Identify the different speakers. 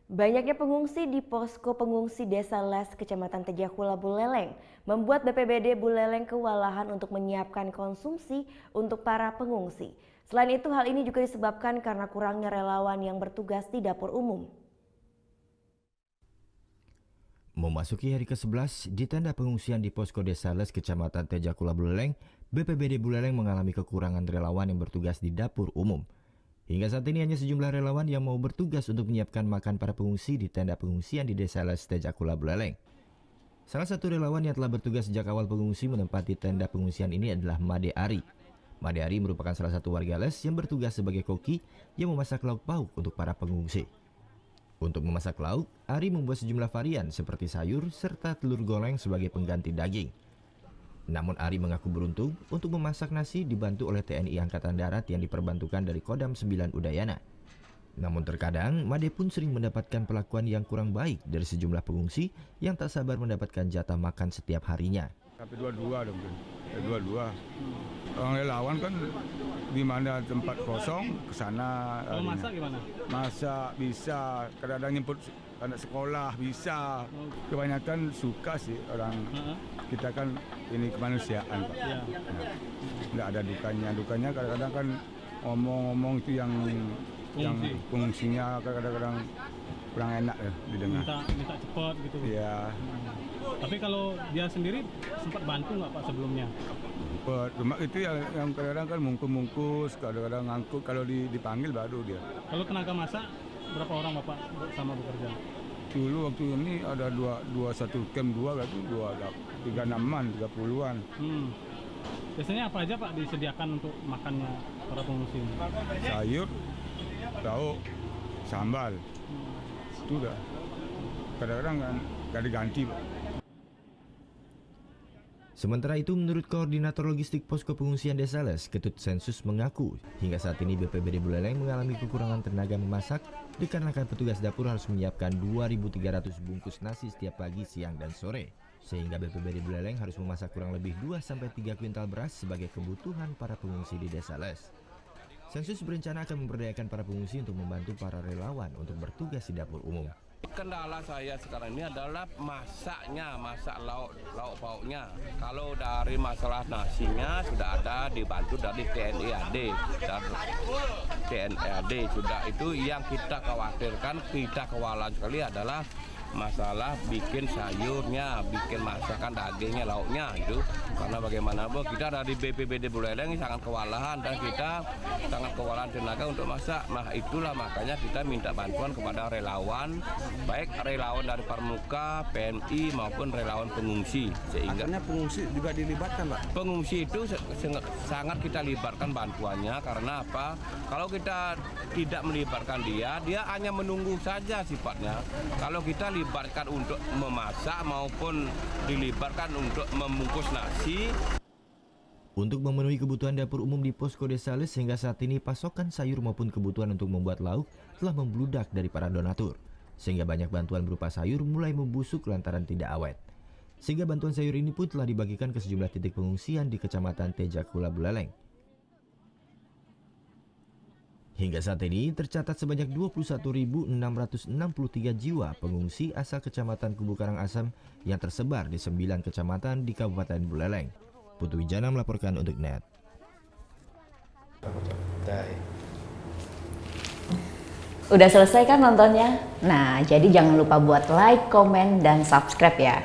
Speaker 1: Banyaknya pengungsi di posko pengungsi Desa Les, Kecamatan Tejakula, Buleleng, membuat BPBD Buleleng kewalahan untuk menyiapkan konsumsi untuk para pengungsi. Selain itu, hal ini juga disebabkan karena kurangnya relawan yang bertugas di dapur umum.
Speaker 2: Memasuki hari ke-11 di tenda pengungsian di posko Desa Les, Kecamatan Tejakula, Buleleng, BPBD Buleleng mengalami kekurangan relawan yang bertugas di dapur umum. Hingga saat ini hanya sejumlah relawan yang mau bertugas untuk menyiapkan makan para pengungsi di tenda pengungsian di Desa Les, Tejakula, Buleleng. Salah satu relawan yang telah bertugas sejak awal pengungsi menempati tenda pengungsian ini adalah Made Ari. Made Ari merupakan salah satu warga Les yang bertugas sebagai koki yang memasak lauk pauk untuk para pengungsi. Untuk memasak lauk, Ari membuat sejumlah varian seperti sayur serta telur goreng sebagai pengganti daging. Namun Ari mengaku beruntung untuk memasak nasi dibantu oleh TNI Angkatan Darat yang diperbantukan dari Kodam 9 Udayana. Namun terkadang Made pun sering mendapatkan perlakuan yang kurang baik dari sejumlah pengungsi yang tak sabar mendapatkan jatah makan setiap harinya.
Speaker 3: Tapi dua-dua dong, dua-dua. Orang relawan kan di mana tempat kosong ke sana.
Speaker 4: Kalau masak gimana?
Speaker 3: Masak bisa, kadang-kadang nyemput anak sekolah bisa. Kebanyakan suka sih orang. Kita kan ini kemanusiaan, Pak.
Speaker 4: Ya.
Speaker 3: Nggak ada dukanya. Dukanya kadang-kadang kan ngomong-ngomong itu yang fungsinya kadang-kadang kurang enak ya didengar.
Speaker 4: Minta cepat gitu.
Speaker 3: Iya.
Speaker 4: Tapi kalau dia sendiri sempat bantu nggak Pak sebelumnya?
Speaker 3: Cuma itu yang kadang-kadang kan mungkus, kadang-kadang ngangkut, kalau dipanggil baru dia.
Speaker 4: Kalau tenaga masak berapa orang Bapak sama bekerja?
Speaker 3: Dulu waktu ini ada satu camp gitu, 36-an, 30-an.
Speaker 4: Biasanya apa aja Pak disediakan untuk makannya para pengungsi?
Speaker 3: Sayur, lauk, sambal. Itu dah. Kadang-kadang kan gak diganti, Pak.
Speaker 2: Sementara itu, menurut Koordinator Logistik Posko Pengungsian Desa Les, Ketut Sensus mengaku, hingga saat ini BPBD Buleleng mengalami kekurangan tenaga memasak dikarenakan petugas dapur harus menyiapkan 2.300 bungkus nasi setiap pagi, siang, dan sore. Sehingga BPBD Buleleng harus memasak kurang lebih 2-3 kuintal beras sebagai kebutuhan para pengungsi di Desa Les. Sensus berencana akan memberdayakan para pengungsi untuk membantu para relawan untuk bertugas di dapur umum.
Speaker 5: Kendala saya sekarang ini adalah masak lauk pauknya. Kalau dari masalah nasinya sudah ada dibantu dari TNI AD. TNI AD sudah, itu yang kita khawatirkan, kita kewalahan sekali adalah masalah bikin sayurnya, bikin masakan dagingnya, lauknya itu. Karena bagaimanapun kita dari BPBD Buleleng sangat kewalahan dan kita sangat kewalahan tenaga untuk masak. Nah itulah makanya kita minta bantuan kepada relawan, baik relawan dari Parmuka, PMI maupun relawan pengungsi. Sehingga
Speaker 6: akhirnya pengungsi juga dilibatkan, Pak?
Speaker 5: Pengungsi itu sangat kita libatkan bantuannya, karena apa? Kalau kita tidak melibatkan dia hanya menunggu saja sifatnya. Kalau kita dilibatkan untuk memasak maupun dilibatkan untuk membungkus nasi.
Speaker 2: Untuk memenuhi kebutuhan dapur umum di posko Desa Les hingga saat ini pasokan sayur maupun kebutuhan untuk membuat lauk telah membludak dari para donatur. Sehingga banyak bantuan berupa sayur mulai membusuk lantaran tidak awet. Sehingga bantuan sayur ini pun telah dibagikan ke sejumlah titik pengungsian di Kecamatan Tejakula, Buleleng. Hingga saat ini tercatat sebanyak 21.663 jiwa pengungsi asal Kecamatan Kubu Karangasem yang tersebar di 9 kecamatan di Kabupaten Buleleng. Putu Wijana melaporkan untuk NET.
Speaker 7: Udah selesai kan nontonnya? Nah, jadi jangan lupa buat like, komen, dan subscribe ya.